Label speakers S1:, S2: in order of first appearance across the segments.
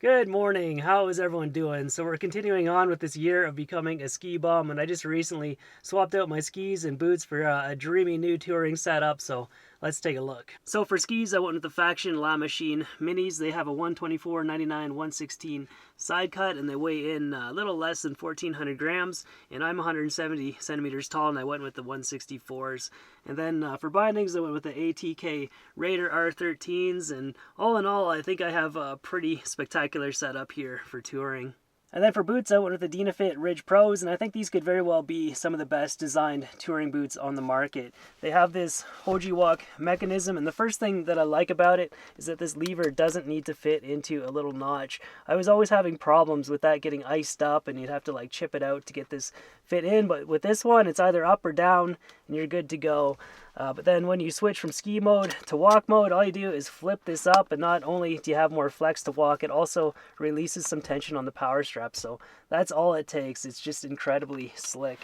S1: Good morning. How is everyone doing? So we're continuing on with this year of becoming a ski bum, and I just recently swapped out my skis and boots for a dreamy new touring setup. So let's take a look. So for skis, I went with the Faction La Machine Minis. They have a 124/99 116 side cut, and they weigh in a little less than 1,400 grams. And I'm 170 centimeters tall, and I went with the 164s. And then for bindings, I went with the ATK Raider R13s, and all in all, I think I have a pretty spectacular setup here for touring. And then for boots, I went with the Dynafit Ridge Pros, and I think these could very well be some of the best designed touring boots on the market. They have this Hoji Walk mechanism, and the first thing that I like about it is that this lever doesn't need to fit into a little notch. I was always having problems with that getting iced up, and you'd have to like chip it out to get this fit in, but with this one, it's either up or down, and you're good to go. But then when you switch from ski mode to walk mode, all you do is flip this up, and not only do you have more flex to walk, it also releases some tension on the power strap. So that's all it takes. It's just incredibly slick.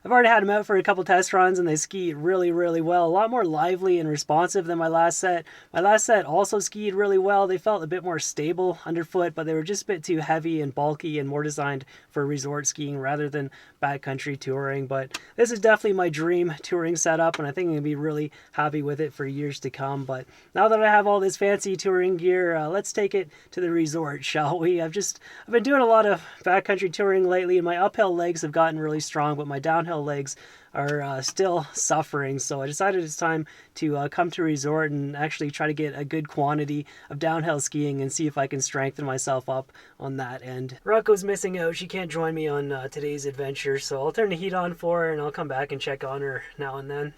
S1: I've already had them out for a couple test runs, and they skied really well. A lot more lively and responsive than my last set. My last set also skied really well. They felt a bit more stable underfoot, but they were just a bit too heavy and bulky and more designed for resort skiing rather than backcountry touring. But this is definitely my dream touring setup, and I think I'm going to be really happy with it for years to come. But now that I have all this fancy touring gear, let's take it to the resort, shall we? I've been doing a lot of backcountry touring lately, and my uphill legs have gotten really strong, but my downhill legs are still suffering, so I decided it's time to come to a resort and actually try to get a good quantity of downhill skiing and see if I can strengthen myself up on that end. Rocco's missing out. She can't join me on today's adventure, so I'll turn the heat on for her and I'll come back and check on her now and then.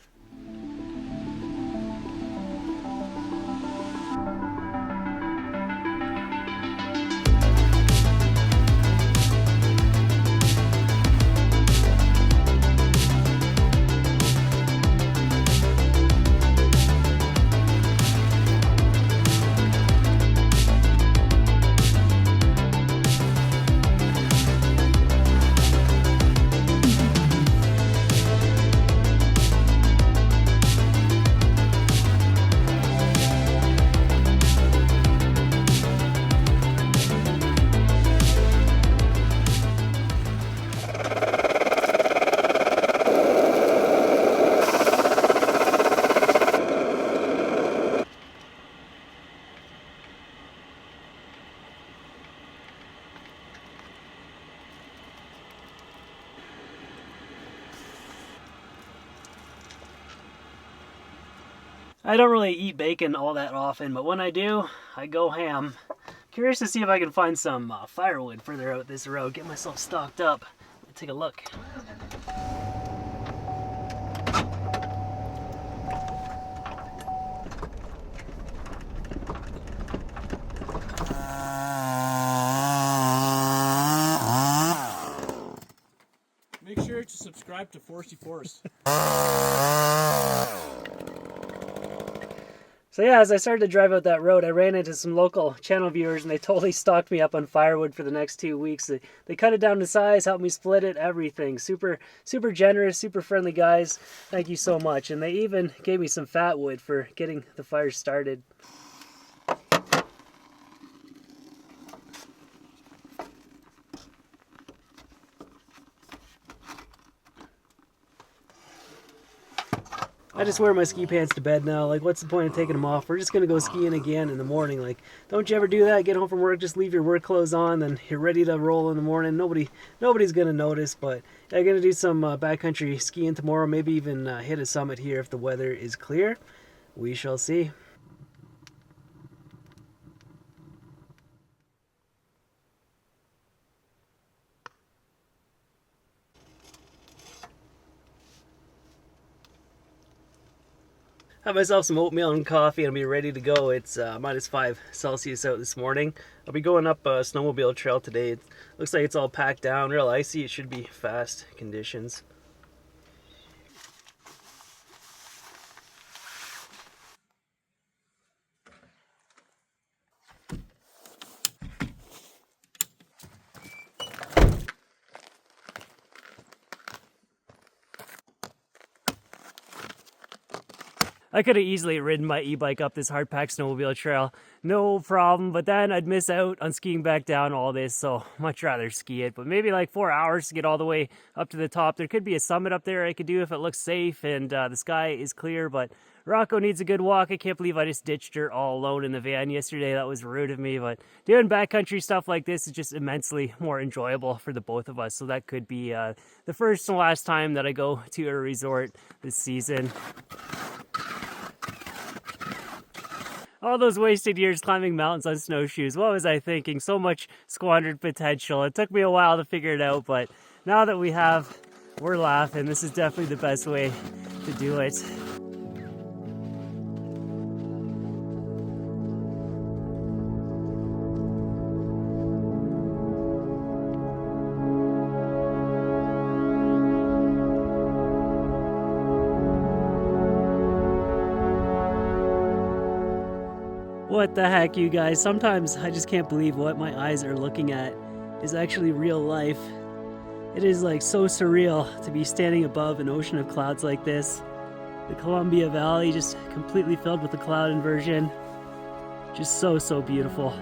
S1: I don't really eat bacon all that often, but when I do, I go ham. Curious to see if I can find some firewood further out this road, get myself stocked up. Let's take a look.
S2: Make sure to subscribe to Foresty Forest.
S1: So yeah, as I started to drive out that road, I ran into some local channel viewers, and they totally stocked me up on firewood for the next 2 weeks. They cut it down to size, helped me split it, everything. Super generous, super friendly guys. Thank you so much. And they even gave me some fat wood for getting the fire started. I just wear my ski pants to bed now. Like, what's the point of taking them off? We're just going to go skiing again in the morning. Like, don't you ever do that? Get home from work, just leave your work clothes on, then you're ready to roll in the morning. Nobody's going to notice, but I'm going to do some backcountry skiing tomorrow. Maybe even hit a summit here if the weather is clear. We shall see. Have myself some oatmeal and coffee and I'll be ready to go. It's -5 Celsius out this morning. I'll be going up a snowmobile trail today. It looks like it's all packed down, real icy. It should be fast conditions. I could have easily ridden my e-bike up this hardpack snowmobile trail, no problem, but then I'd miss out on skiing back down all this, so much rather ski it. But maybe like 4 hours to get all the way up to the top. There could be a summit up there I could do if it looks safe and the sky is clear, but Rocco needs a good walk. I can't believe I just ditched her all alone in the van yesterday. That was rude of me, but doing backcountry stuff like this is just immensely more enjoyable for the both of us. So that could be the first and last time that I go to a resort this season. All those wasted years climbing mountains on snowshoes. What was I thinking? So much squandered potential. It took me a while to figure it out, but now that we have, we're laughing. This is definitely the best way to do it. What the heck, you guys? Sometimes I just can't believe what my eyes are looking at is actually real life. It is like so surreal to be standing above an ocean of clouds like this. The Columbia Valley just completely filled with the cloud inversion. Just so beautiful.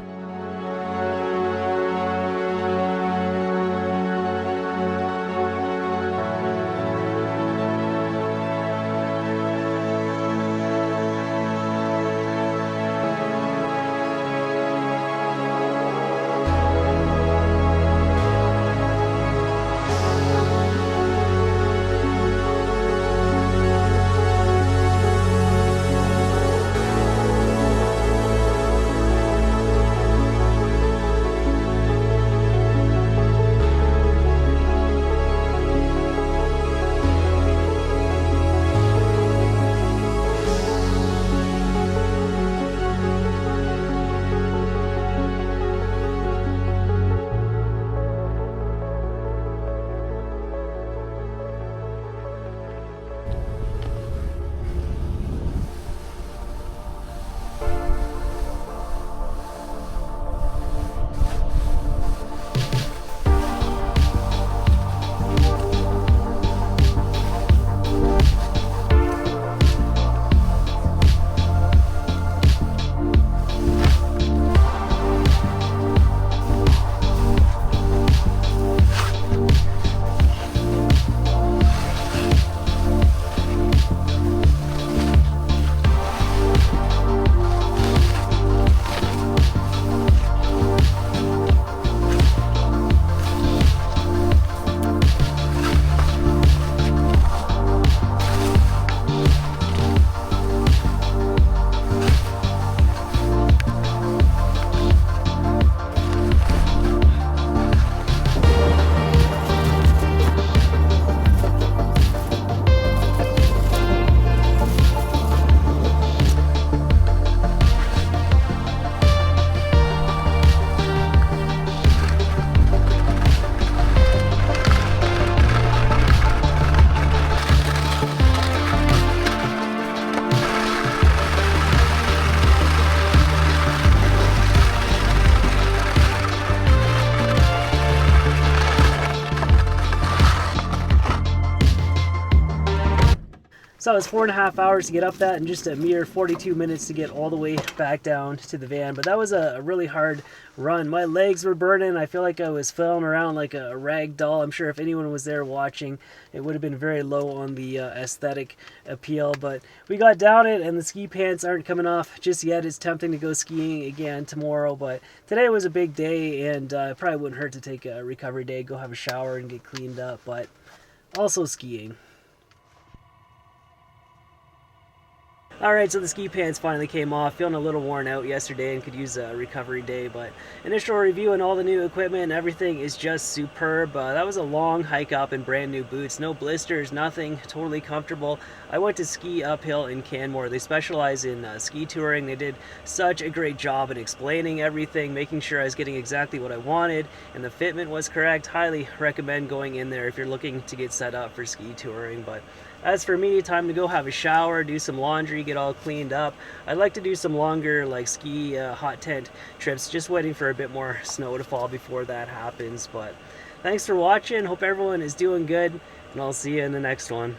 S1: So it was 4.5 hours to get up that and just a mere 42 minutes to get all the way back down to the van. But that was a really hard run. My legs were burning. I feel like I was flailing around like a rag doll. I'm sure if anyone was there watching, it would have been very low on the aesthetic appeal. But we got down it, and the ski pants aren't coming off just yet. It's tempting to go skiing again tomorrow. But today was a big day, and it probably wouldn't hurt to take a recovery day, go have a shower, and get cleaned up. But also skiing. Alright, so the ski pants finally came off. Feeling a little worn out yesterday and could use a recovery day, but initial review and all the new equipment and everything is just superb. That was a long hike up in brand new boots. No blisters, nothing. Totally comfortable. I went to ski uphill in Canmore. They specialize in ski touring. They did such a great job in explaining everything, making sure I was getting exactly what I wanted, and the fitment was correct. Highly recommend going in there if you're looking to get set up for ski touring. But as for me, time to go have a shower, do some laundry, get all cleaned up. I'd like to do some longer like ski hot tent trips, just waiting for a bit more snow to fall before that happens. But thanks for watching. Hope everyone is doing good, and I'll see you in the next one.